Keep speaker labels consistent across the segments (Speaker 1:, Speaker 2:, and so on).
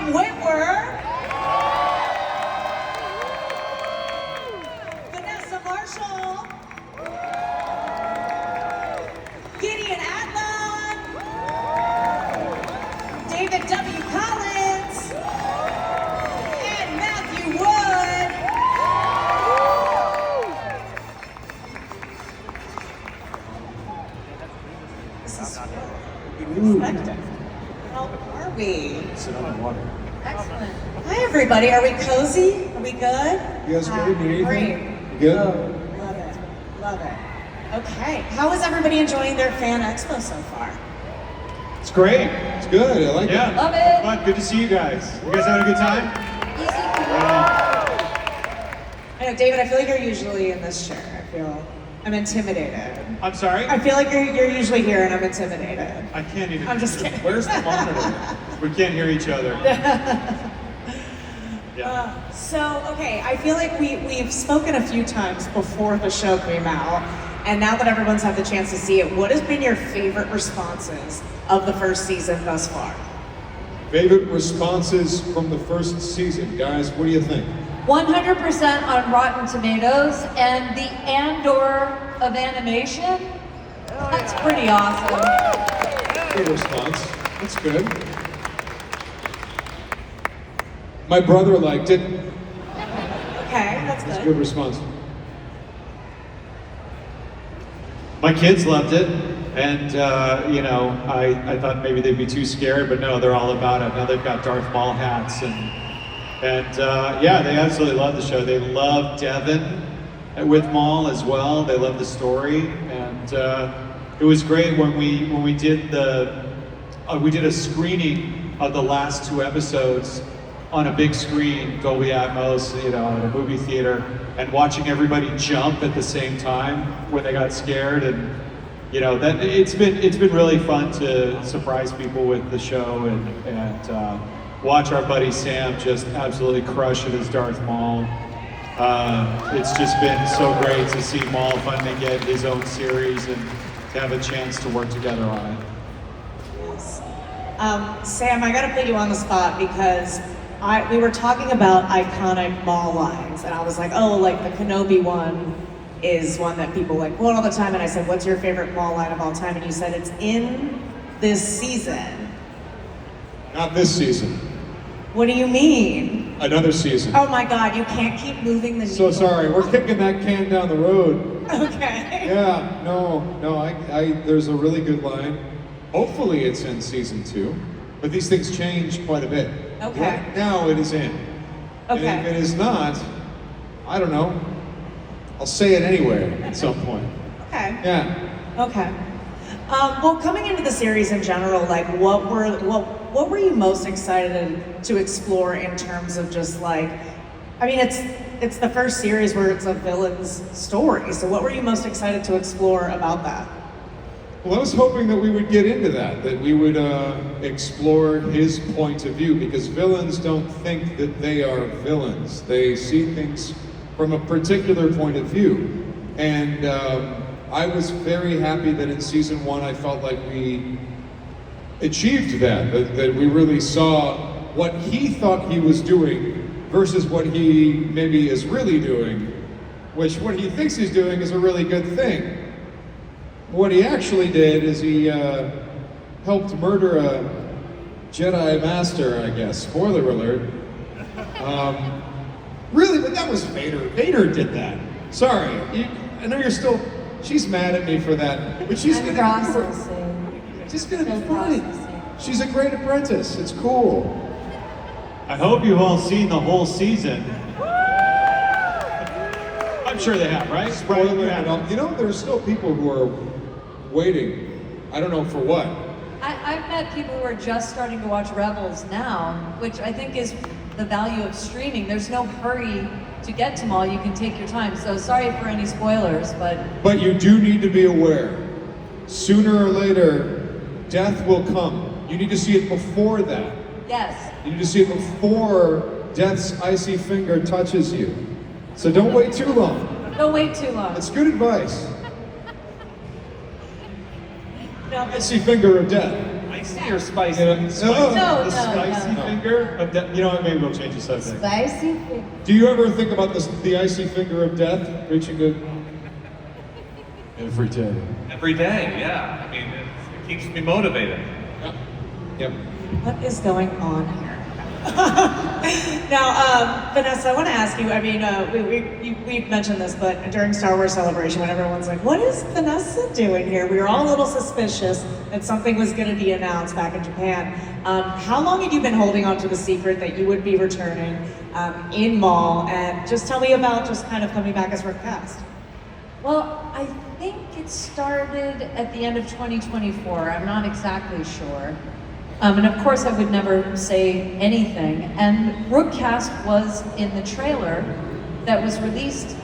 Speaker 1: from Witwer, Vanessa Marshall, Gideon, David W. Collins, and Matthew Wood. This is unexpected. How are we?
Speaker 2: Sit on the water.
Speaker 1: Excellent. Hi, everybody. Are we cozy? Are we good?
Speaker 2: You guys good? Need anything?
Speaker 1: Great.
Speaker 2: You good?
Speaker 1: Oh, love it. Love it. Okay. How is everybody enjoying their FanExpo so far?
Speaker 2: It's great. It's good. I like it.
Speaker 3: Yeah.
Speaker 1: Love it.
Speaker 3: Fun. Good to see you guys. You guys having a good time?
Speaker 1: I know, David, I feel like you're usually in this chair. I'm intimidated.
Speaker 3: I'm sorry?
Speaker 1: I feel like you're usually here and I'm intimidated.
Speaker 3: I can't even.
Speaker 1: I'm just kidding.
Speaker 2: Where's the monitor?
Speaker 3: We can't hear each other. Yeah.
Speaker 1: So, okay, I feel like we've spoken a few times before the show came out, and now that everyone's had the chance to see it, what has been your favorite responses of the first season thus far?
Speaker 2: Favorite responses from the first season, guys. What do you think?
Speaker 4: 100% on Rotten Tomatoes, and the Andor of animation, that's pretty awesome.
Speaker 2: Good response. That's good. My brother liked it.
Speaker 1: Okay, that's
Speaker 2: That's a
Speaker 1: good.
Speaker 2: good response.
Speaker 3: My kids loved it, and I thought maybe they'd be too scared, but no, they're all about it. Now they've got Darth Maul hats, and yeah, they absolutely love the show. They love Devin with Maul as well. They love the story, and it was great when we did we did a screening of the last two episodes on a big screen, Dolby Atmos, in a movie theater, and watching everybody jump at the same time when they got scared, and that it's been really fun to surprise people with the show and watch our buddy Sam just absolutely crush it as Darth Maul. It's just been so great to see Maul finally get his own series and to have a chance to work together on it.
Speaker 1: Sam, I gotta put you on the spot because we were talking about iconic Maul lines, and I was like, oh, like the Kenobi one is one that people like quote all the time, and I said, what's your favorite Maul line of all time? And you said it's in this season.
Speaker 2: Not this season.
Speaker 1: What do you mean?
Speaker 2: Another season.
Speaker 1: Oh my God, you can't keep moving the
Speaker 2: So
Speaker 1: needle.
Speaker 2: sorry. We're kicking that can down the road.
Speaker 1: Okay.
Speaker 2: Yeah. No. There's a really good line. Hopefully it's in season 2. But these things change quite a bit.
Speaker 1: Okay.
Speaker 2: Right now it is in.
Speaker 1: Okay.
Speaker 2: And if it is not, I don't know. I'll say it anyway at some point.
Speaker 1: Okay.
Speaker 2: Yeah.
Speaker 1: Okay. Well, coming into the series in general, like what were you most excited to explore in terms of just like, I mean, it's the first series where it's a villain's story. So what were you most excited to explore about that?
Speaker 2: Well, I was hoping that we would get into that we would explore his point of view, because villains don't think that they are villains. They see things from a particular point of view. And I was very happy that in season 1 I felt like we achieved that we really saw what he thought he was doing versus what he maybe is really doing, which what he thinks he's doing is a really good thing. What he actually did is he helped murder a Jedi Master, I guess. Spoiler alert. Really, but that was Vader. Vader did that. Sorry. I know you're still... She's mad at me for that. But she's
Speaker 4: I'm
Speaker 2: gonna be
Speaker 4: processing.
Speaker 2: She's gonna be
Speaker 4: Still
Speaker 2: fine.
Speaker 4: processing.
Speaker 2: She's a great apprentice. It's cool.
Speaker 3: I hope you've all seen the whole season. I'm sure they have, right?
Speaker 2: Spoiler
Speaker 3: Right?
Speaker 2: alert. You know, there's still people who are waiting. I don't know for what.
Speaker 4: I've met people who are just starting to watch Rebels now, which I think is the value of streaming. There's no hurry to get to Maul. You can take your time. So sorry for any spoilers, but...
Speaker 2: But you do need to be aware. Sooner or later, death will come. You need to see it before that.
Speaker 4: Yes.
Speaker 2: You need to see it before death's icy finger touches you. So don't wait too long.
Speaker 4: Don't wait too long.
Speaker 2: It's good advice.
Speaker 1: No, but
Speaker 2: Icy finger of death.
Speaker 3: I
Speaker 5: Spicy or spicy?
Speaker 2: No.
Speaker 3: The
Speaker 4: No,
Speaker 3: spicy
Speaker 4: no.
Speaker 3: finger of death. You know what? Maybe we'll change the subject.
Speaker 6: Spicy finger.
Speaker 2: Do you ever think about the icy finger of death reaching a...
Speaker 3: Every day.
Speaker 5: Every day, yeah. I mean, it keeps me motivated.
Speaker 2: Yep.
Speaker 1: What is going on here? Now, Vanessa, I want to ask you, I mean, we mentioned this, but during Star Wars Celebration, when everyone's like, what is Vanessa doing here? We were all a little suspicious that something was going to be announced back in Japan. How long had you been holding on to the secret that you would be returning in Maul? And just tell me about just kind of coming back as recast.
Speaker 4: Well, I think it started at the end of 2024. I'm not exactly sure. And of course, I would never say anything. And Rookcast was in the trailer that was released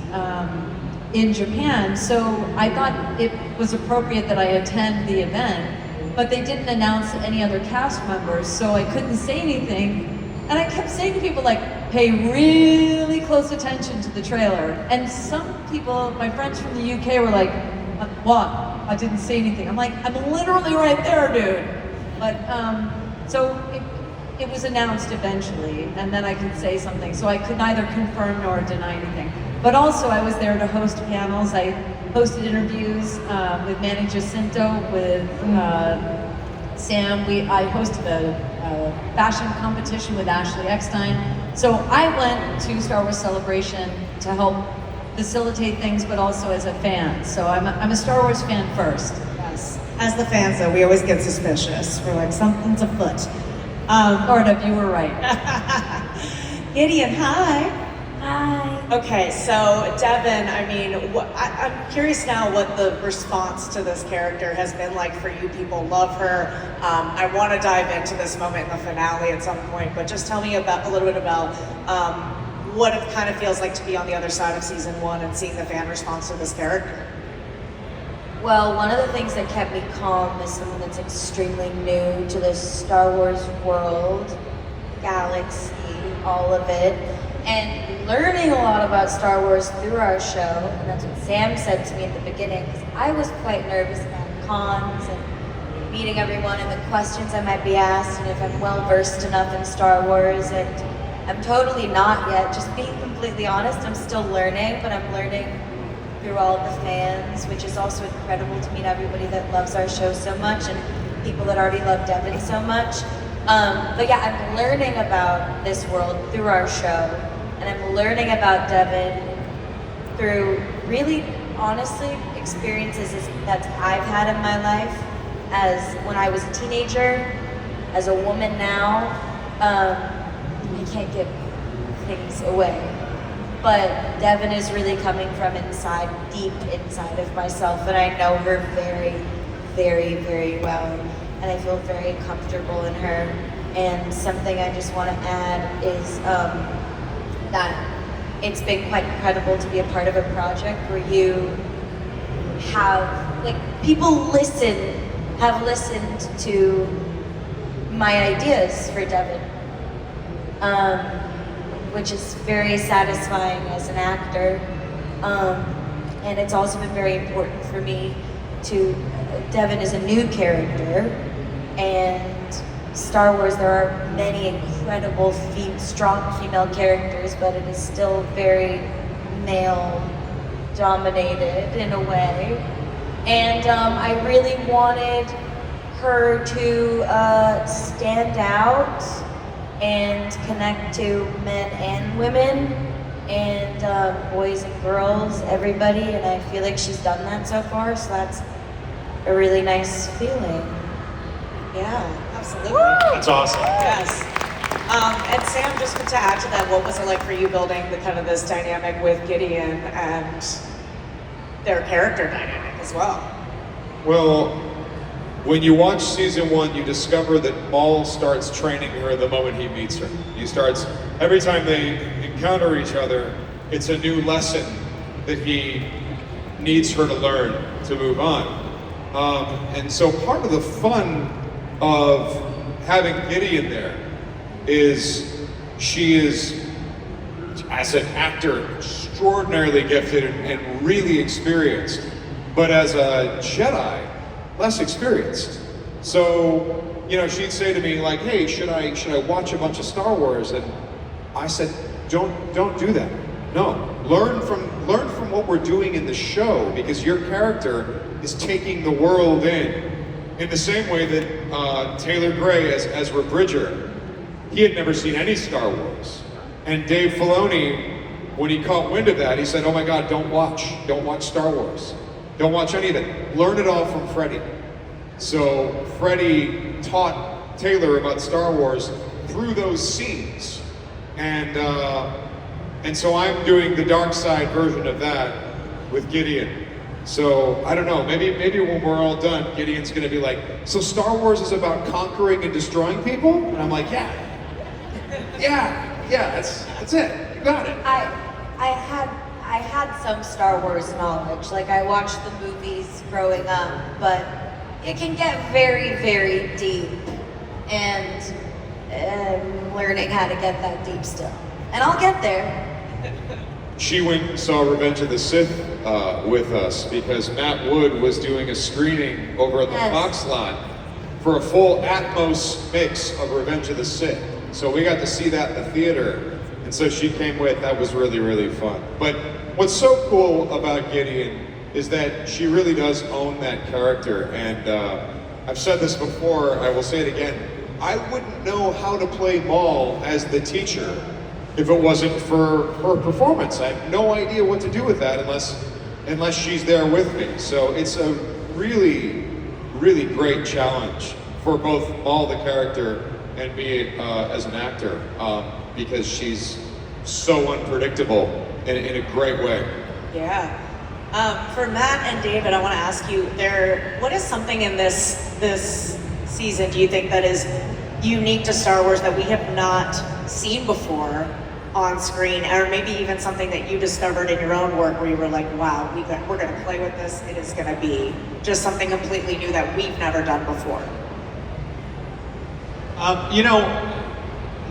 Speaker 4: in Japan. So I thought it was appropriate that I attend the event, but they didn't announce any other cast members, so I couldn't say anything. And I kept saying to people, like, pay really close attention to the trailer. And some people, my friends from the UK, were like, what? I didn't say anything. I'm like, I'm literally right there, dude. But, so it was announced eventually, and then I could say something. So I could neither confirm nor deny anything. But also, I was there to host panels. I hosted interviews with Manny Jacinto, with Sam. I hosted a fashion competition with Ashley Eckstein. So I went to Star Wars Celebration to help facilitate things, but also as a fan. So I'm a Star Wars fan first.
Speaker 1: Yes. As the fans, though, we always get suspicious. We're like, something's afoot.
Speaker 4: Sort of, you were right.
Speaker 1: Gideon, hi.
Speaker 6: Hi.
Speaker 1: Okay, so Devin, I mean, I'm curious now what the response to this character has been like for you. People love her. I want to dive into this moment in the finale at some point, but just tell me a little bit about what it kind of feels like to be on the other side of season 1 and seeing the fan response to this character.
Speaker 6: Well, one of the things that kept me calm is someone that's extremely new to this Star Wars world, galaxy, all of it, and learning a lot about Star Wars through our show. And that's what Sam said to me at the beginning, because I was quite nervous about cons and meeting everyone and the questions I might be asked, and if I'm well versed enough in Star Wars. And I'm totally not yet. Just being completely honest, I'm still learning, but I'm learning through all of the fans, which is also incredible to meet everybody that loves our show so much and people that already love Devin so much. But yeah, I'm learning about this world through our show, and I'm learning about Devin through really, honestly, experiences that I've had in my life as when I was a teenager, as a woman now. I can't give things away. But Devin is really coming from inside, deep inside of myself, and I know her very, very, very well, and I feel very comfortable in her. And something I just want to add is that it's been quite incredible to be a part of a project where you have, like, people have listened to my ideas for Devin. Which is very satisfying as an actor. And it's also been very important for me to, Devin is a new character, and Star Wars, there are many incredible, strong female characters, but it is still very male-dominated in a way. And I really wanted her to stand out and connect to men and women, and boys and girls, everybody, and I feel like she's done that so far, so that's a really nice feeling.
Speaker 1: Yeah, absolutely.
Speaker 3: That's awesome.
Speaker 1: Yes. And Sam, just to add to that, what was it like for you building the kind of this dynamic with Gideon and their character dynamic as well?
Speaker 2: Well, when you watch season 1, you discover that Maul starts training her the moment he meets her. He starts, every time they encounter each other, it's a new lesson that he needs her to learn to move on. And so part of the fun of having Gideon there is she is, as an actor, extraordinarily gifted and really experienced, but as a Jedi, less experienced. So she'd say to me like, "Hey, should I watch a bunch of Star Wars?" And I said, "Don't do that. No, learn from what we're doing in the show, because your character is taking the world in the same way that Taylor Gray as Ezra Bridger, he had never seen any Star Wars, and Dave Filoni, when he caught wind of that, he said, "Oh my God, don't watch Star Wars, don't watch any of it. Learn it all from Freddie." So Freddie taught Taylor about Star Wars through those scenes, and so I'm doing the dark side version of that with Gideon. So I don't know, maybe when we're all done, Gideon's gonna be like, "So Star Wars is about conquering and destroying people?" And I'm like, yeah, that's it. You got it.
Speaker 6: I had some Star Wars knowledge. Like, I watched the movies growing up, but it can get very, very deep, and I'm learning how to get that deep still. And I'll get there.
Speaker 2: She went and saw Revenge of the Sith with us because Matt Wood was doing a screening over at the Fox lot for a full Atmos mix of Revenge of the Sith. So we got to see that in the theater, and so she came with. That was really, really fun. But what's so cool about Gideon is that she really does own that character, and I've said this before, I will say it again, I wouldn't know how to play Maul as the teacher if it wasn't for her performance. I have no idea what to do with that unless she's there with me. So it's a really, really great challenge for both Maul the character and me as an actor, because she's so unpredictable in a great way.
Speaker 1: Yeah. For Matt and David, I want to ask you, what is something in this season do you think that is unique to Star Wars that we have not seen before on screen, or maybe even something that you discovered in your own work where you were like, wow, we're going to play with this, it is going to be just something completely new that we've never done before?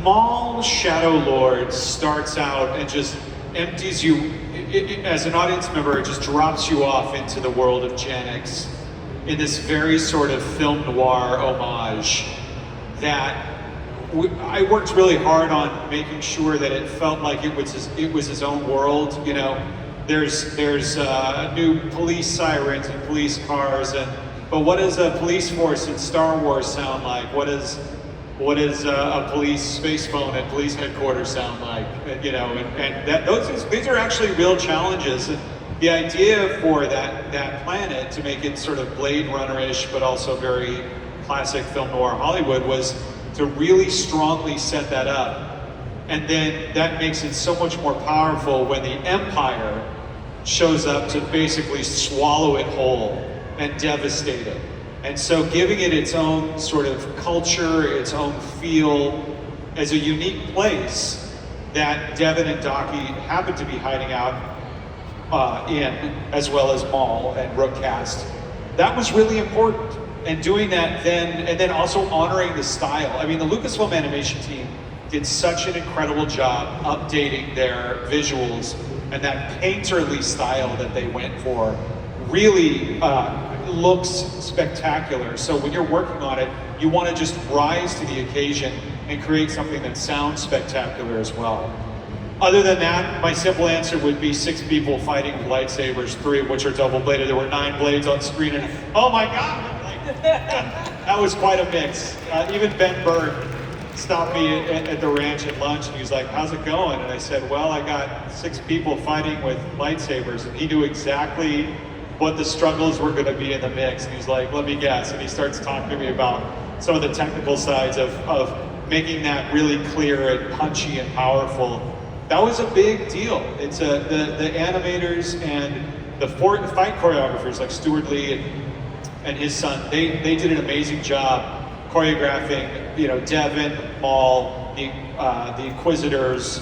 Speaker 3: Maul Shadow Lord starts out and just empties you, as an audience member, it just drops you off into the world of Gen X in this very sort of film noir homage that I worked really hard on making sure that it felt like it was his own world. There's new police sirens and police cars, but what does a police force in Star Wars sound like? What does a police space phone at police headquarters sound like? These are actually real challenges. And the idea for that planet, to make it sort of Blade Runner-ish, but also very classic film noir Hollywood, was to really strongly set that up. And then that makes it so much more powerful when the Empire shows up to basically swallow it whole and devastate it. And so giving it its own sort of culture, its own feel, as a unique place that Devin and Docky happen to be hiding out in, as well as Maul and Rookcast. That was really important. And doing that then, and then also honoring the style. I mean, the Lucasfilm animation team did such an incredible job updating their visuals, and that painterly style that they went for really looks spectacular. So when you're working on it, you want to just rise to the occasion and create something that sounds spectacular as well. Other than that, my simple answer would be 6 people fighting with lightsabers, 3 of which are double-bladed. There were 9 blades on screen, and oh my God! That was quite a mix. Even Ben Burtt stopped me at the ranch at lunch, and he was like, "How's it going?" And I said, "Well, I got 6 people fighting with lightsabers," and he knew exactly what the struggles were going to be in the mix. And he's like, "Let me guess." And he starts talking to me about some of the technical sides of making that really clear and punchy and powerful. That was a big deal. It's the animators and the fight choreographers like Stuart Lee and his son, they did an amazing job choreographing, Devin, Maul, the Inquisitors,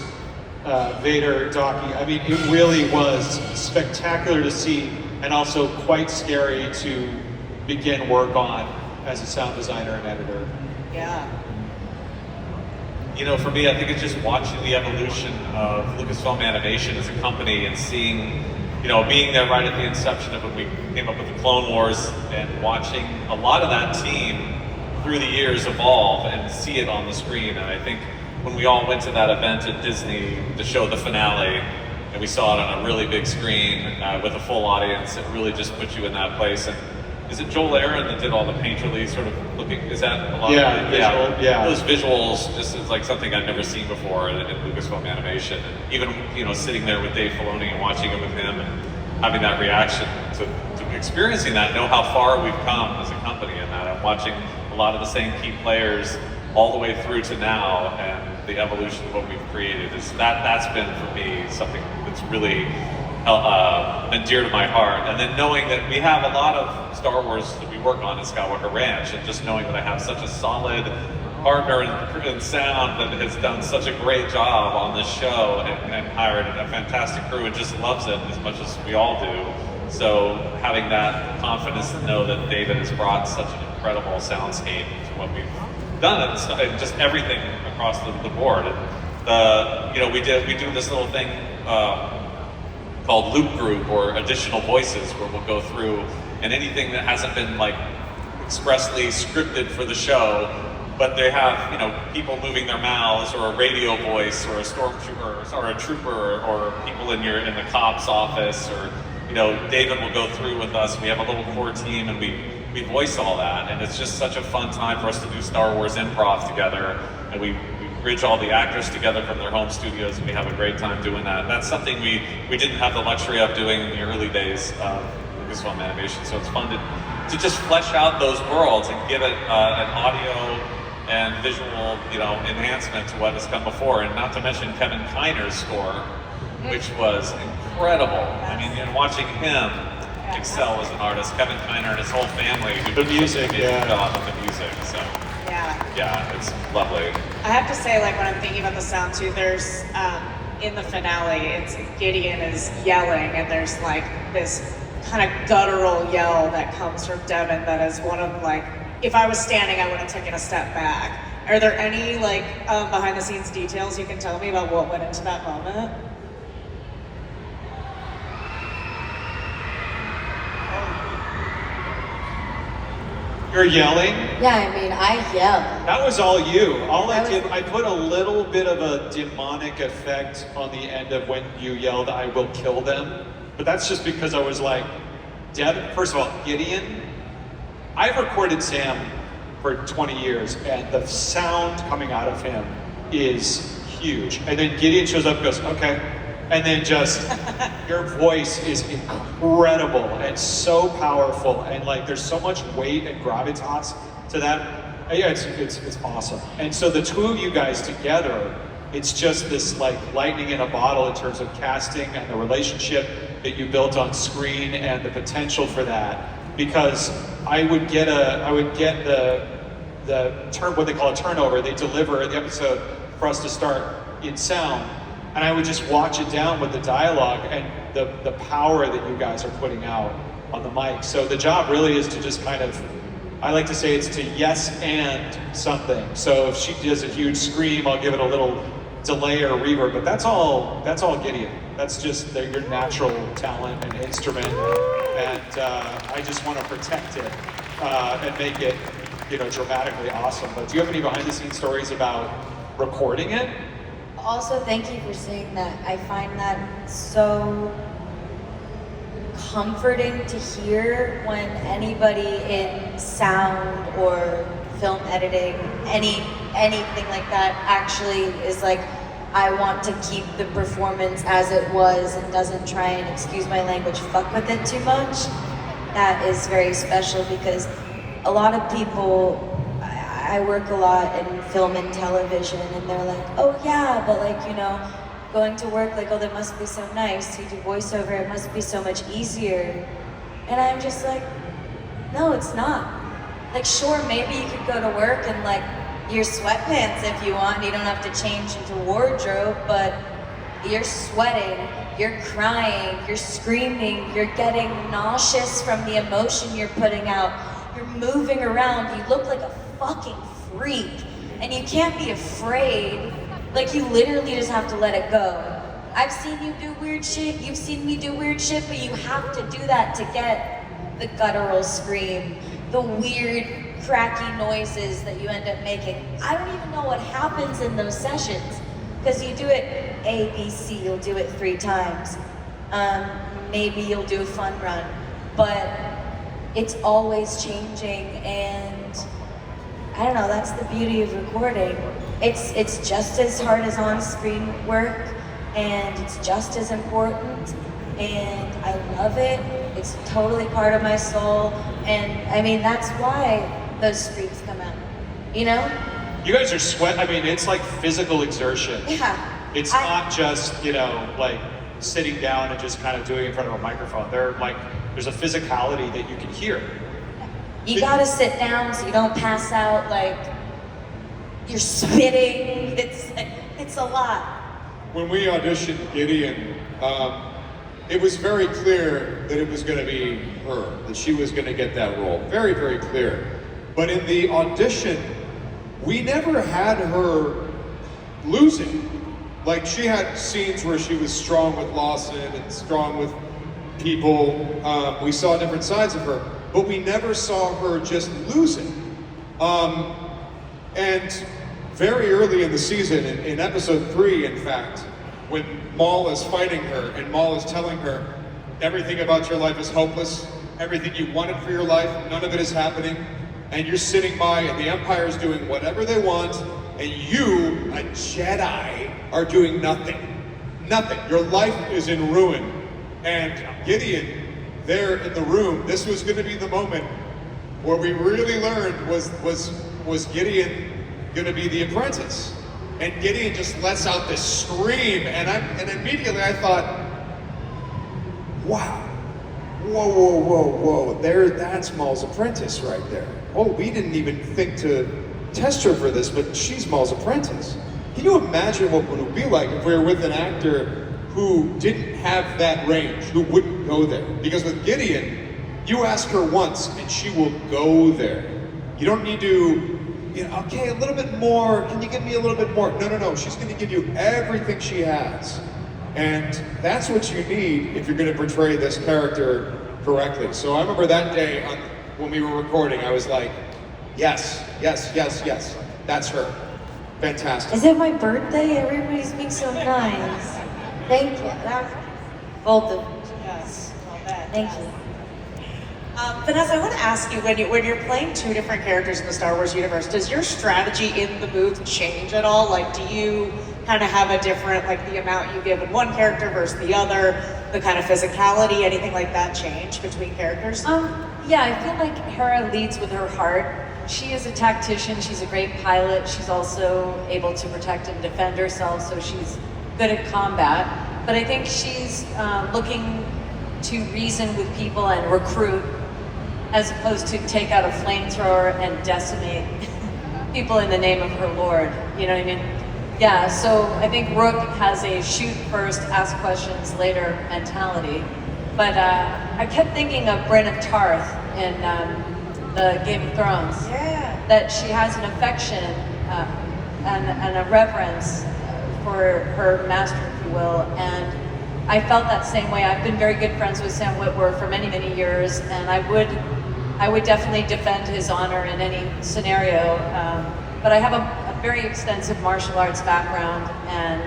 Speaker 3: Vader, Docky. I mean, it really was spectacular to see, and also quite scary to begin work on as a sound designer and editor.
Speaker 1: Yeah.
Speaker 5: For me, I think it's just watching the evolution of Lucasfilm Animation as a company and seeing, being there right at the inception of when we came up with the Clone Wars and watching a lot of that team through the years evolve and see it on the screen. And I think when we all went to that event at Disney to show the finale, and we saw it on a really big screen with a full audience, it really just put you in that place. And is it Joel Aaron that did all the painterly sort of looking? Is that a lot?
Speaker 3: Yeah,
Speaker 5: of
Speaker 3: yeah.
Speaker 5: Those visuals just is like something I've never seen before in Lucasfilm animation. And even sitting there with Dave Filoni and watching it with him and having that reaction to experiencing that, know how far we've come as a company, and that I'm watching a lot of the same key players all the way through to now, and the evolution of what we've created is that's been for me something that's really been dear to my heart. And then knowing that we have a lot of Star Wars that we work on at Skywalker Ranch, and just knowing that I have such a solid partner in sound that has done such a great job on this show and hired a fantastic crew and just loves it as much as we all do. So having that confidence to know that David has brought such an incredible soundscape to what we've done, and just everything across the board. And we do this little thing called Loop Group, or additional voices, where we'll go through and anything that hasn't been like expressly scripted for the show, but they have people moving their mouths, or a radio voice, or a stormtrooper, or a trooper, or people in the cop's office, or David will go through with us. We have a little core team, and we voice all that, and it's just such a fun time for us to do Star Wars improv together, and we bridge all the actors together from their home studios, and we have a great time doing that. That's something we didn't have the luxury of doing in the early days of Lucasfilm Animation, so it's fun to just flesh out those worlds and give it an audio and visual enhancement to what has come before, and not to mention Kevin Kiner's score, which was incredible. I mean, and watching him excel as an artist, Kevin Kiner and his whole family, who
Speaker 3: The music, yeah.
Speaker 5: job with the music. So yeah, it's lovely.
Speaker 1: I have to say, like, when I'm thinking about the sound too, there's in the finale, it's Gideon is yelling, and there's like this kind of guttural yell that comes from Devin that is one of, like, if I was standing, I would have taken a step back. Are there any behind the scenes details you can tell me about what went into that moment?
Speaker 3: You're yelling?
Speaker 6: Yeah, I mean, I yell.
Speaker 3: That was all you.
Speaker 6: That was-
Speaker 3: I put a little bit of a demonic effect on the end of when you yelled, "I will kill them." But that's just because I was like, first of all, Gideon, I've recorded Sam for 20 years, and the sound coming out of him is huge. And then Gideon shows up and goes, "Okay." And then just, your voice is incredible and so powerful, and like there's so much weight and gravitas to that. Yeah, it's awesome. And so the two of you guys together, it's just this like lightning in a bottle in terms of casting and the relationship that you built on screen and the potential for that. Because I would get the turn, what they call a turnover. They deliver the episode for us to start in sound. And I would just watch it down with the dialogue and the power that you guys are putting out on the mic. So the job really is to just kind of, I like to say it's to yes and something. So if she does a huge scream, I'll give it a little delay or reverb, but that's all Gideon. That's just your natural talent and instrument. And I just want to protect it and make it, dramatically awesome. But do you have any behind the scenes stories about recording it?
Speaker 6: Also, thank you for saying that. I find that so comforting to hear when anybody in sound or film editing, anything like that, actually is like, I want to keep the performance as it was and doesn't try and, excuse my language, fuck with it too much. That is very special, because a lot of people, I work a lot in film and television, and they're like, oh yeah, but going to work, like, oh, that must be so nice. You do voiceover, it must be so much easier. And I'm just like, no, it's not. Like, sure, maybe you could go to work and your sweatpants if you want, and you don't have to change into wardrobe, but you're sweating, you're crying, you're screaming, you're getting nauseous from the emotion you're putting out, you're moving around, you look like a fucking freak, and you can't be afraid. Like, you literally just have to let it go. I've seen you do weird shit, you've seen me do weird shit, but you have to do that to get the guttural scream, the weird cracky noises that you end up making. I don't even know what happens in those sessions because you do it A, B, C, you'll do it 3 times. Maybe you'll do a fun run, but it's always changing, and I don't know, that's the beauty of recording. It's just as hard as on-screen work, and it's just as important, and I love it. It's totally part of my soul, and I mean, that's why those streaks come out, you know?
Speaker 3: You guys are sweat. I mean, it's like physical exertion.
Speaker 6: Yeah.
Speaker 3: It's not just, you know, like sitting down and just kind of doing it in front of a microphone. There's a physicality that you can hear.
Speaker 6: You gotta sit down so you don't pass out, like, you're spitting. It's a lot.
Speaker 2: When we auditioned Gideon, it was very clear that it was going to be her, that she was going to get that role. Very, very clear. But in the audition, we never had her losing. Like, she had scenes where she was strong with Lawson and strong with people. We saw different sides of her, but we never saw her just losing. And very early in the season, in episode 3, in fact, when Maul is fighting her and Maul is telling her, everything about your life is hopeless, everything you wanted for your life, none of it is happening, and you're sitting by and the Empire is doing whatever they want, and you, a Jedi, are doing nothing. Nothing. Your life is in ruin. And Gideon, there in the room, this was going to be the moment where we really learned was Gideon going to be the apprentice. And Gideon just lets out this scream, and immediately I thought, wow, whoa, that's Maul's apprentice right there. Oh, we didn't even think to test her for this, but she's Maul's apprentice. Can you imagine what it would be like if we were with an actor who didn't have that range, who wouldn't go there? Because with Gideon, you ask her once and she will go there. You don't need to, okay, a little bit more, can you give me a little bit more? No, she's gonna give you everything she has. And that's what you need if you're gonna portray this character correctly. So I remember that day when we were recording, I was like, yes, that's her. Fantastic.
Speaker 6: Is it my birthday? Everybody's being so nice. Thank you. Both of you.
Speaker 1: Yes, well bet.
Speaker 6: Thank you.
Speaker 1: Vanessa, I want to ask you, when you're playing 2 different characters in the Star Wars universe, does your strategy in the booth change at all? Like, do you kind of have a different, like the amount you give in one character versus the other, the kind of physicality, anything like that change between characters?
Speaker 4: Yeah, I feel like Hera leads with her heart. She is a tactician, she's a great pilot, she's also able to protect and defend herself, so she's good at combat. But I think she's looking to reason with people and recruit, as opposed to take out a flamethrower and decimate people in the name of her lord. You know what I mean? Yeah, so I think Rook has a shoot first, ask questions later mentality. But I kept thinking of Brienne of Tarth in the Game of Thrones.
Speaker 1: Yeah.
Speaker 4: That she has an affection and a reverence for her master, if you will. And I felt that same way. I've been very good friends with Sam Witwer for many, many years, and I would definitely defend his honor in any scenario. But I have a very extensive martial arts background, and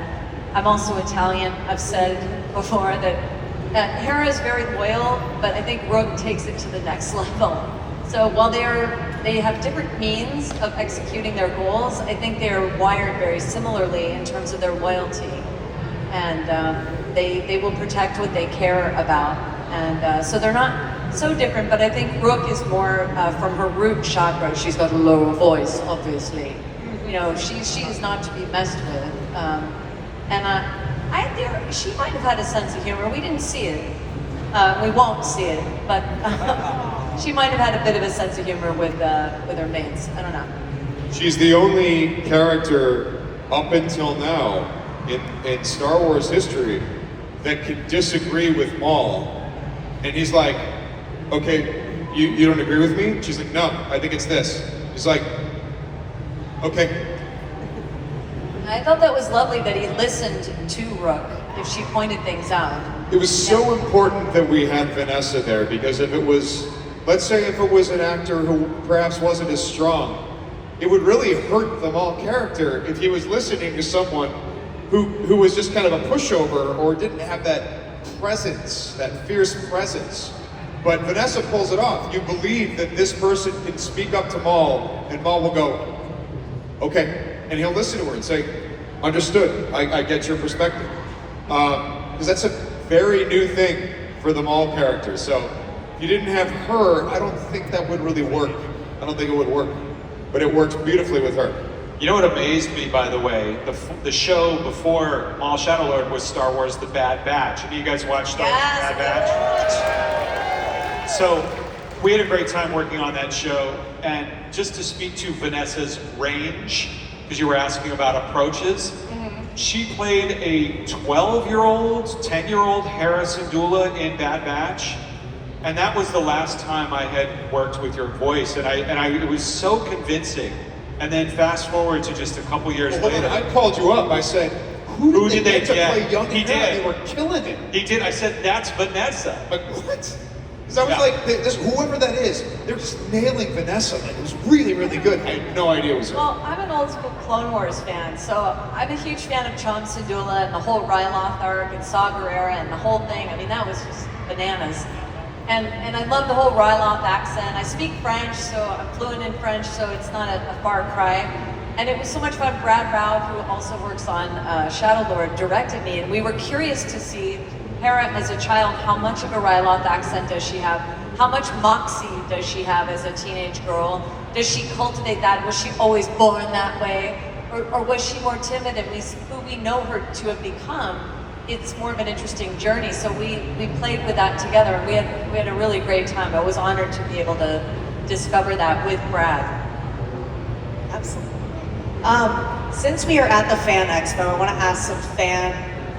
Speaker 4: I'm also Italian. I've said before that Hera is very loyal, but I think Rook takes it to the next level. So while they have different means of executing their goals, I think they are wired very similarly in terms of their loyalty. And they will protect what they care about. And so they're not so different, but I think Rook is more from her root chakra. She's got a lower voice, obviously. You know, she is not to be messed with. She might have had a sense of humor. We didn't see it. We won't see it, but she might have had a bit of a sense of humor with her mates. I don't know.
Speaker 2: She's the only character up until now in Star Wars history that could disagree with Maul. And he's like, okay, you don't agree with me? She's like, no, I think it's this. He's like, okay.
Speaker 4: I thought that was lovely that he listened to Rook if she pointed things out.
Speaker 2: It was so important that we had Vanessa there, because if it was let's say if it was an actor who perhaps wasn't as strong, it would really hurt the Maul character if he was listening to someone who was just kind of a pushover or didn't have that presence, that fierce presence. But Vanessa pulls it off. You believe that this person can speak up to Maul, and Maul will go, okay. And he'll listen to her and say, understood, I get your perspective. Because that's a very new thing for the Maul character. So if you didn't have her, I don't think that would really work. I don't think it would work. But it works beautifully with her.
Speaker 3: You know what amazed me, by the way? The show before Maul Shadowlord was Star Wars: The Bad Batch. Any of you guys watch Star Wars: The Bad Batch? So we had a great time working on that show, and just to speak to Vanessa's range, because you were asking about approaches, she played a 12-year-old, 10-year-old Hera Syndulla in Bad Batch, and that was the last time I had worked with your voice, and it was so convincing. And then fast forward to just a couple years later.
Speaker 2: I called you up. I said, who did they get to play young
Speaker 3: He
Speaker 2: Hera?
Speaker 3: did.
Speaker 2: They were killing it.
Speaker 3: He did. I said, that's Vanessa.
Speaker 2: Like, what? Because I was like, this, whoever that is, they're just nailing Vanessa. Like, it was really, really good. I had no idea it was her.
Speaker 4: Well, I'm an old school Clone Wars fan, so I'm a huge fan of Chom Syndulla and the whole Ryloth arc and Saw Gerrera and the whole thing. I mean, that was just bananas. And I love the whole Ryloth accent. I speak French, so I'm fluent in French, so it's not a far cry. And it was so much fun. Brad Rao, who also works on Shadowlord, directed me, and we were curious to see Hera as a child. How much of a Ryloth accent does she have? How much moxie does she have as a teenage girl? Does she cultivate that? Was she always born that way? Or was she more timid, and who we know her to have become? It's more of an interesting journey. So we played with that together, and we had a really great time. I was honored to be able to discover that with Brad.
Speaker 1: Absolutely. Since we are at the FanExpo, I want to ask some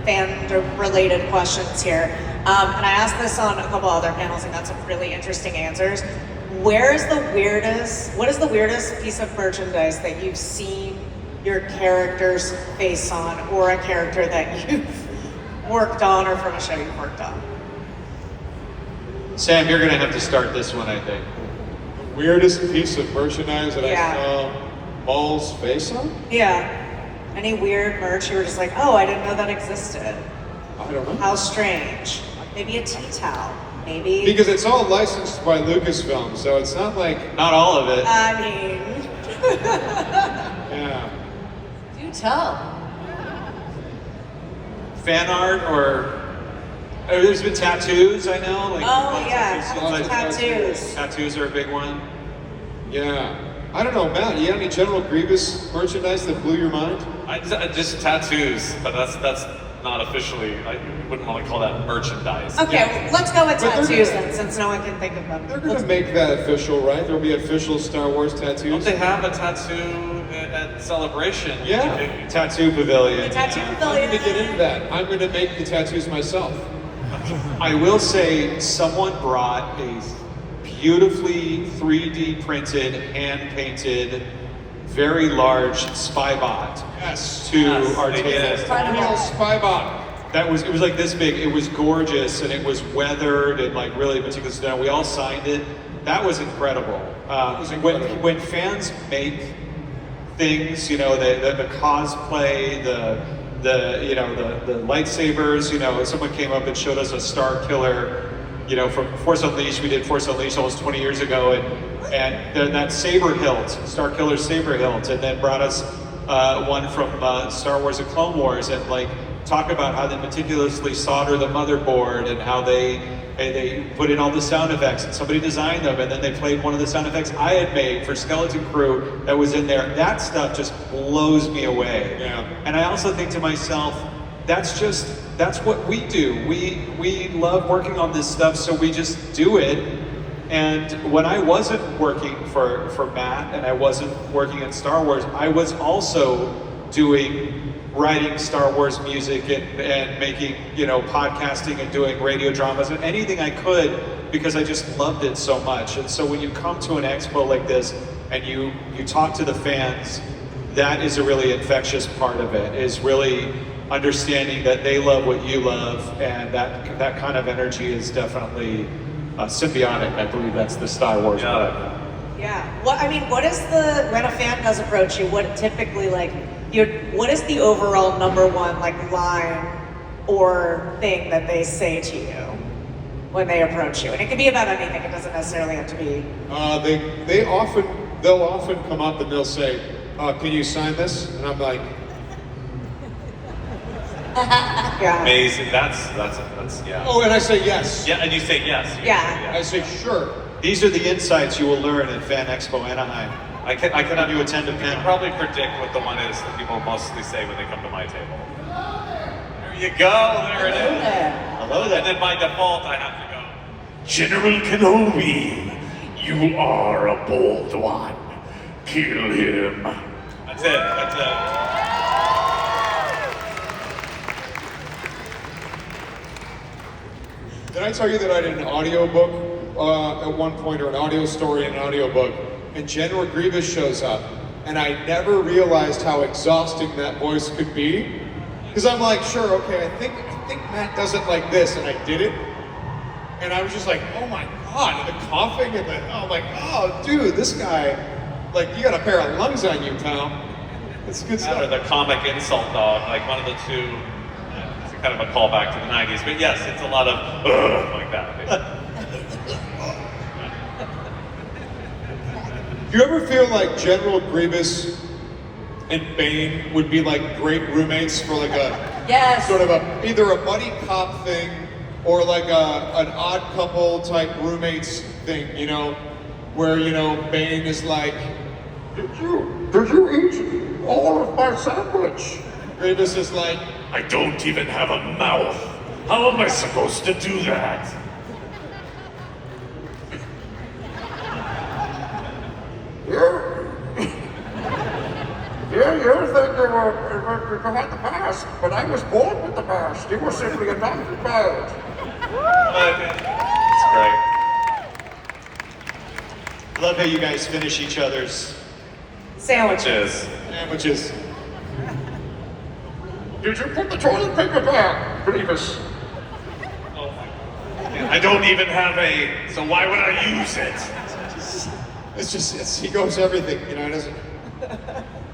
Speaker 1: fan-related questions here. And I asked this on a couple other panels and got some really interesting answers. What is the weirdest piece of merchandise that you've seen your character's face on, or a character that you've worked on, or from a show you've worked on?
Speaker 3: Sam, you're going to have to start this one, I think.
Speaker 2: Weirdest piece of merchandise that
Speaker 1: Yeah.
Speaker 2: I saw Maul's face on?
Speaker 1: Yeah. Any weird merch you were just like, oh, I didn't know that existed.
Speaker 2: I don't know.
Speaker 1: How strange. Maybe a tea towel. Maybe.
Speaker 2: Because it's all licensed by Lucasfilm, so it's not like,
Speaker 3: Not all of it.
Speaker 1: I mean.
Speaker 2: yeah.
Speaker 4: Do tell.
Speaker 3: Fan art or there's been tattoos, I know. Like,
Speaker 1: Oh yeah,
Speaker 3: tattoos.
Speaker 1: tattoos.
Speaker 3: Tattoos are a big one.
Speaker 2: Yeah. I don't know, Matt, you got any General Grievous merchandise that blew your mind?
Speaker 5: Just tattoos, but that's not officially. I wouldn't want to call that merchandise.
Speaker 1: Okay,
Speaker 2: Yeah.
Speaker 1: let's go with
Speaker 2: But they're
Speaker 1: tattoos
Speaker 2: gonna-
Speaker 1: then, since no one can think of them.
Speaker 2: They're gonna make that official, right? There'll be official Star Wars
Speaker 5: Don't
Speaker 2: tattoos.
Speaker 5: they have a tattoo at Celebration?
Speaker 2: Yeah.
Speaker 3: Tattoo pavilion.
Speaker 1: The tattoo
Speaker 2: I'm
Speaker 1: pavilion.
Speaker 2: gonna get into that. I'm gonna make the tattoos myself.
Speaker 3: I will say someone brought a beautifully 3D printed, hand painted, very large spybot
Speaker 2: Yes.
Speaker 3: to
Speaker 5: Yes,
Speaker 3: our
Speaker 5: they did.
Speaker 3: table.
Speaker 2: Real Spybot.
Speaker 3: It was like this big. It was gorgeous and it was weathered and like really meticulous done. We all signed it. That was incredible.
Speaker 2: was incredible.
Speaker 3: When fans make things, you know, the cosplay, the lightsabers. You know, someone came up and showed us a Star Killer. You know, from Force Unleashed. We did Force Unleashed almost 20 years ago, and that saber hilt, Star Killer saber hilt, and then brought us one from Star Wars: The Clone Wars, and like talk about how they meticulously solder the motherboard and how they put in all the sound effects, and somebody designed them, and then they played one of the sound effects I had made for Skeleton Crew that was in there. That stuff just blows me away.
Speaker 2: Yeah.
Speaker 3: And I also think to myself, that's what we do. We love working on this stuff, so we just do it. And when I wasn't working for Matt and I wasn't working in Star Wars, I was also writing Star Wars music and making, you know, podcasting and doing radio dramas and anything I could, because I just loved it so much. And so when you come to an expo like this and you talk to the fans, that is a really infectious part of it, is really understanding that they love what you love, and that kind of energy is definitely symbiotic. I believe that's the Star Wars word.
Speaker 1: Yeah. What is when a fan does approach you, what typically what is the overall number one line or thing that they say to you when they approach you? And it can be about anything. It doesn't necessarily have to be.
Speaker 2: They'll often come up and they'll say, "Can you sign this?" And I'm like,
Speaker 1: Yeah.
Speaker 5: Amazing. That's yeah.
Speaker 2: "Oh," and I say yes.
Speaker 5: Yeah, and you say yes.
Speaker 1: Yeah.
Speaker 2: I say sure.
Speaker 3: These are the insights you will learn at FanExpo Anaheim.
Speaker 5: I can
Speaker 3: You attend a panel.
Speaker 5: probably predict what the one is that people mostly say when they come to my table. There you go. There it is.
Speaker 3: Hello
Speaker 5: And
Speaker 3: there.
Speaker 5: then by default, I have to go.
Speaker 7: General Kenobi, you are a bold one. Kill him.
Speaker 5: That's it. That's it.
Speaker 2: Did I tell you that I did an audiobook at one point, or an audio story in an audiobook, and General Grievous shows up, and I never realized how exhausting that voice could be. Because I'm like, sure, okay, I think Matt does it like this, and I did it. And I was just like, oh my God, and the coughing, and I'm like, oh dude, this guy, you got a pair of lungs on you, pal. It's good
Speaker 5: Or
Speaker 2: stuff.
Speaker 5: the comic insult dog, one of the two. It's kind of a callback to the 90s. But yes, it's a lot of like that.
Speaker 2: Do you ever feel like General Grievous and Bane would be great roommates for
Speaker 4: Yes.
Speaker 2: sort of either a buddy cop thing or an odd couple type roommates thing, where Bane is like,
Speaker 7: Did you eat all of my sandwich?
Speaker 2: Grievous is like,
Speaker 7: I don't even have a mouth. How am I supposed to do that? You think you had the mask, but I was born with the mask. You were simply adopted by it.
Speaker 5: It's great.
Speaker 3: Love how you guys finish each other's.
Speaker 1: Sandwiches.
Speaker 2: sandwiches.
Speaker 7: Did you put the toilet paper back, Grievous?
Speaker 5: I don't even have so why would I use it?
Speaker 2: He goes everything, it doesn't.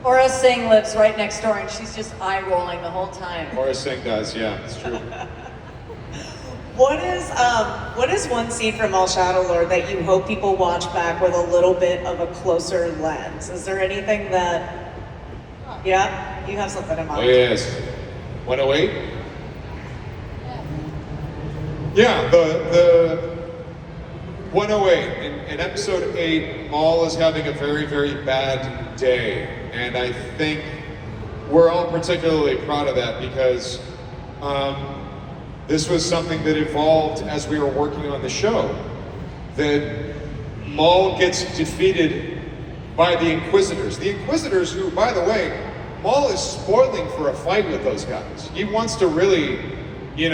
Speaker 4: Aura Singh lives right next door, and she's just eye rolling the whole time.
Speaker 2: Morris Singh does, yeah, it's true.
Speaker 1: What is one scene from All Shadow Lord that you hope people watch back with a little bit of a closer lens? Is there anything that, yeah, you have something in
Speaker 2: Oh,
Speaker 1: mind?
Speaker 2: yes. 108? Yeah, the 108. In episode 8, Maul is having a very, very bad day. And I think we're all particularly proud of that because this was something that evolved as we were working on the show. That Maul gets defeated by the Inquisitors. The Inquisitors who, by the way, Maul is spoiling for a fight with those guys. He wants to really, beat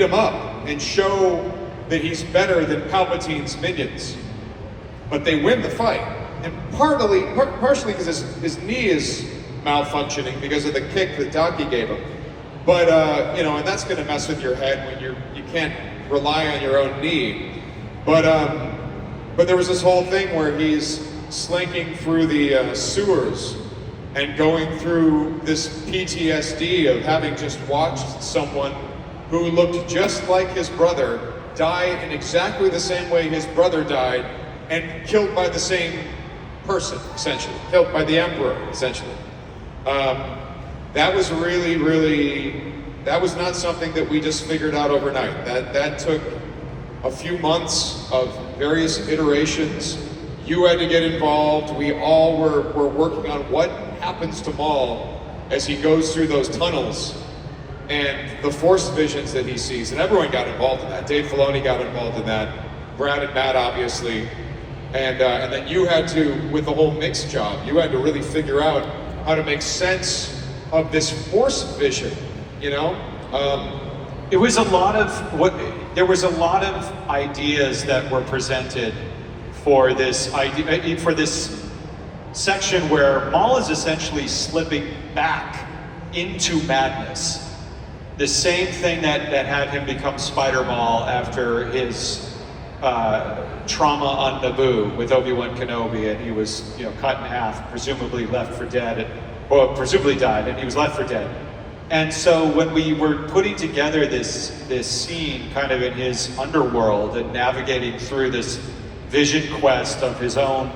Speaker 2: them up and show that he's better than Palpatine's minions. But they win the fight. And partially because his knee is malfunctioning because of the kick that Daki gave him. But, and that's going to mess with your head when you can't rely on your own knee. But there was this whole thing where he's slinking through the sewers and going through this PTSD of having just watched someone who looked just like his brother die in exactly the same way his brother died and killed by the same person, essentially. Killed by the Emperor, essentially. That was that was not something that we just figured out overnight. That took a few months of various iterations. You had to get involved. We all were working on what happens to Maul as he goes through those tunnels and the Force visions that he sees. And everyone got involved in that. Dave Filoni got involved in that. Brad and Matt, obviously. And then you had to, with the whole mix job, you had to really figure out how to make sense of this Force vision,
Speaker 3: It was a lot of there was a lot of ideas that were presented for this section where Maul is essentially slipping back into madness. The same thing that had him become Spider Maul after his trauma on Naboo with Obi-Wan Kenobi, and he was, cut in half, presumably left for dead, presumably died, and he was left for dead. And so when we were putting together this scene kind of in his underworld and navigating through this vision quest of his own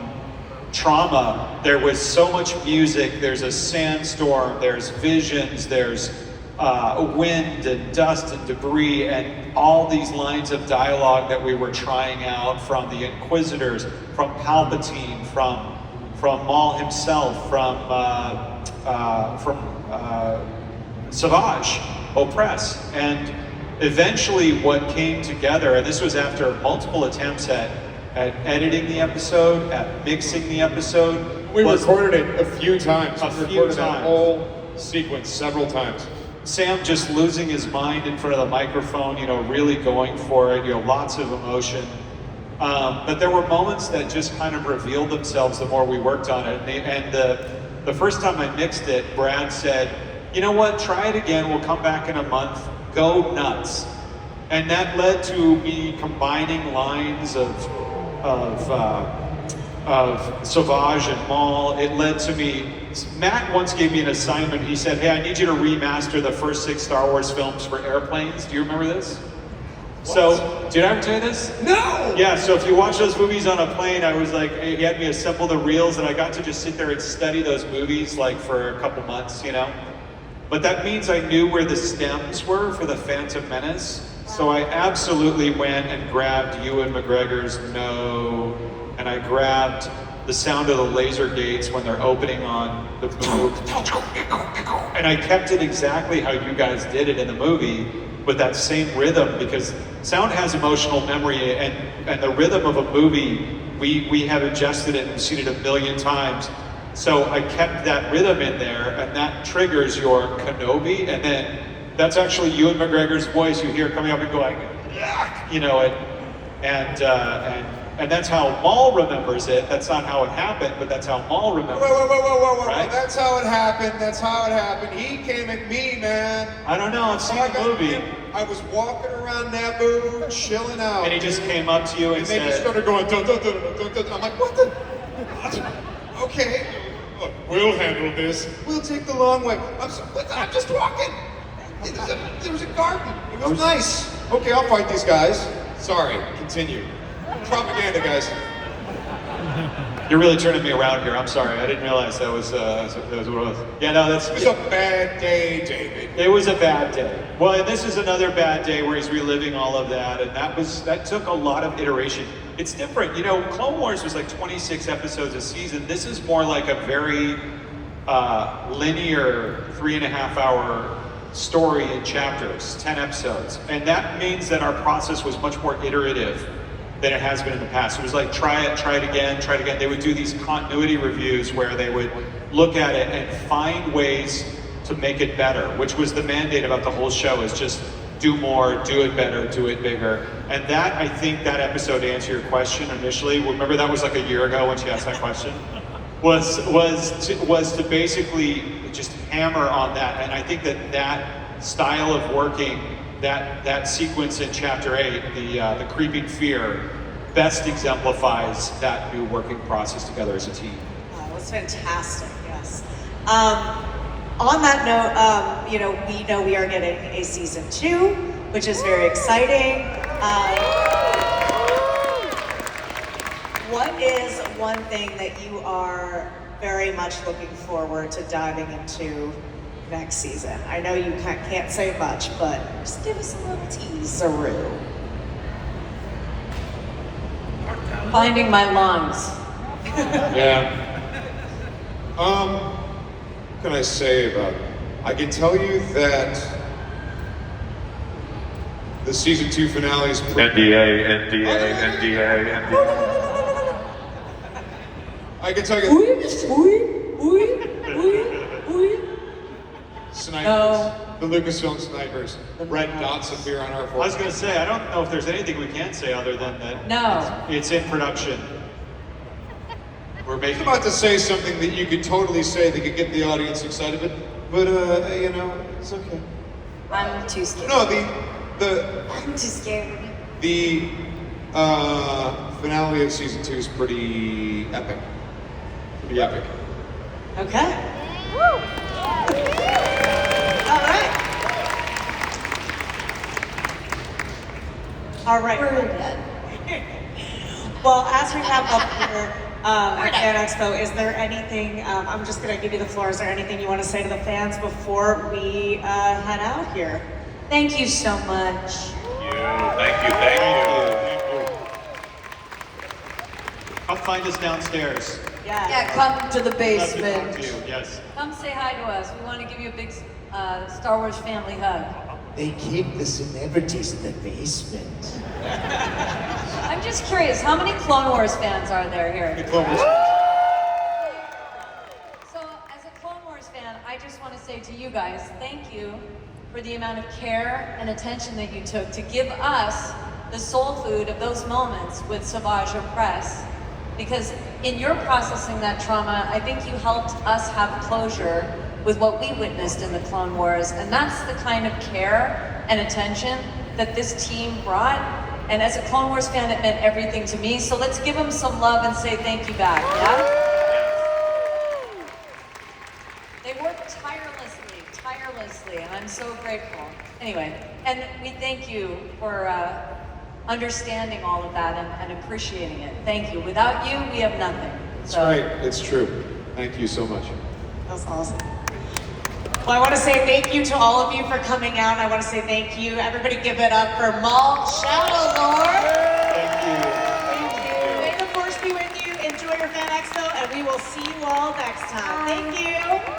Speaker 3: trauma, there was so much music. There's a sandstorm, there's visions, there's wind and dust and debris, and all these lines of dialogue that we were trying out from the Inquisitors, from Palpatine, from Maul himself, from Savage, Oppress. And eventually what came together, and this was after multiple attempts at editing the episode, at mixing the episode.
Speaker 2: We recorded it a few times.
Speaker 3: A
Speaker 2: We
Speaker 3: few
Speaker 2: recorded that
Speaker 3: times.
Speaker 2: whole sequence several times.
Speaker 3: Sam just losing his mind in front of the microphone, really going for it, lots of emotion. But there were moments that just kind of revealed themselves the more we worked on it. And the first time I mixed it, Brad said, you know what, try it again, we'll come back in a month, go nuts. And that led to me combining lines of Savage and Maul. It led to me, Matt once gave me an assignment. He said, hey, I need you to remaster the first 6 Star Wars films for airplanes. Do you remember this?
Speaker 2: What?
Speaker 3: So, did I ever tell you this?
Speaker 2: No!
Speaker 3: Yeah, so if you watch those movies on a plane, I was like, he had me assemble the reels, and I got to just sit there and study those movies like for a couple months, But that means I knew where the stems were for the Phantom Menace. So I absolutely went and grabbed Ewan McGregor's No, and I grabbed the sound of the laser gates when they're opening on the move. And I kept it exactly how you guys did it in the movie, with that same rhythm, because sound has emotional memory, and the rhythm of a movie, we have ingested it and seen it a million times. So I kept that rhythm in there, and that triggers your Kenobi, and then that's actually Ewan McGregor's voice you hear coming up and going, and that's how Maul remembers it. That's not how it happened, but that's how Maul remembers it.
Speaker 2: Whoa.
Speaker 3: Right?
Speaker 2: That's how it happened. He came at me, man.
Speaker 3: I don't know, I've seen the movie.
Speaker 2: I was walking around Naboo, chilling out.
Speaker 3: And he just came up to you and
Speaker 2: they
Speaker 3: said,
Speaker 2: just started going, dun, dun, dun, dun, dun, dun. I'm like, what? Okay, look, we'll handle this. We'll take the long way. I'm just walking. There was a garden. It was nice. Okay, I'll fight these guys. Sorry, continue. Propaganda, guys.
Speaker 3: you're really turning me around here. I'm sorry, I didn't realize that was what it was. Yeah, no,
Speaker 2: It was a bad day, David.
Speaker 3: It was a bad day. Well, and this is another bad day where he's reliving all of that, and that took a lot of iteration. It's different, Clone Wars was like 26 episodes a season. This is more like a very linear 3.5-hour story in chapters, 10 episodes. And that means that our process was much more iterative than it has been in the past. It was like, try it again. They would do these continuity reviews where they would look at it and find ways to make it better, which was the mandate about the whole show, is just do more, do it better, do it bigger. And that, I think that episode, to answer your question initially, remember that was like a year ago when she asked that question, was to basically just hammer on that. And I think that style of working, that sequence in chapter 8, the creeping fear, best exemplifies that new working process together as a team.
Speaker 1: It was fantastic, yes. On that note, we know we are getting a season 2, which is very exciting. What is one thing that you are very much looking forward to diving into next season? I know you can't say much, but just give us a little teaseroo.
Speaker 4: Finding my lungs.
Speaker 2: Yeah. What can I say about it? I can tell you that the season 2 finale is
Speaker 5: NDA.
Speaker 2: I can tell you snipers.
Speaker 4: No.
Speaker 2: The Lucasfilm snipers. Red dots appear on our
Speaker 3: I was
Speaker 2: forehead.
Speaker 3: going to say, I don't know if there's anything we can say other than that
Speaker 4: No.
Speaker 3: it's in production. We're
Speaker 2: I was
Speaker 3: making
Speaker 2: about to say something that you could totally say that could get the audience excited, but it's okay.
Speaker 6: I'm too scared.
Speaker 2: No,
Speaker 6: I'm too scared.
Speaker 2: the Finale of season 2 is pretty epic. Pretty epic.
Speaker 1: Okay. All right. All right.
Speaker 6: We're dead.
Speaker 1: Well, as we wrap up here at FanExpo, is there anything, I'm just going to give you the floor, is there anything you want to say to the fans before we head out here?
Speaker 6: Thank you so much.
Speaker 5: Thank you.
Speaker 3: Come find us downstairs.
Speaker 6: Yeah, come to the
Speaker 3: Love to talk
Speaker 6: basement.
Speaker 3: to you. Yes.
Speaker 4: Come say hi to us. We want to give you a big Star Wars family hug.
Speaker 8: They keep the celebrities in the basement.
Speaker 4: I'm just curious, how many Clone Wars fans are there here? So, as a Clone Wars fan, I just want to say to you guys, thank you for the amount of care and attention that you took to give us the soul food of those moments with Savage Opress. Because in your processing that trauma, I think you helped us have closure with what we witnessed in the Clone Wars. And that's the kind of care and attention that this team brought. And as a Clone Wars fan, it meant everything to me. So let's give them some love and say thank you back, yeah? They worked tirelessly, and I'm so grateful. Anyway, and we thank you for understanding all of that and appreciating it. Thank you. Without you, we have nothing.
Speaker 2: That's right. It's true. Thank you so much.
Speaker 1: That's awesome. Well, I want to say thank you to all of you for coming out. I want to say thank you. Everybody give it up for Maul Shadow Lord.
Speaker 3: Thank you.
Speaker 1: Thank you. May the force be with you. Enjoy your FanExpo, and we will see you all next time. Thank you.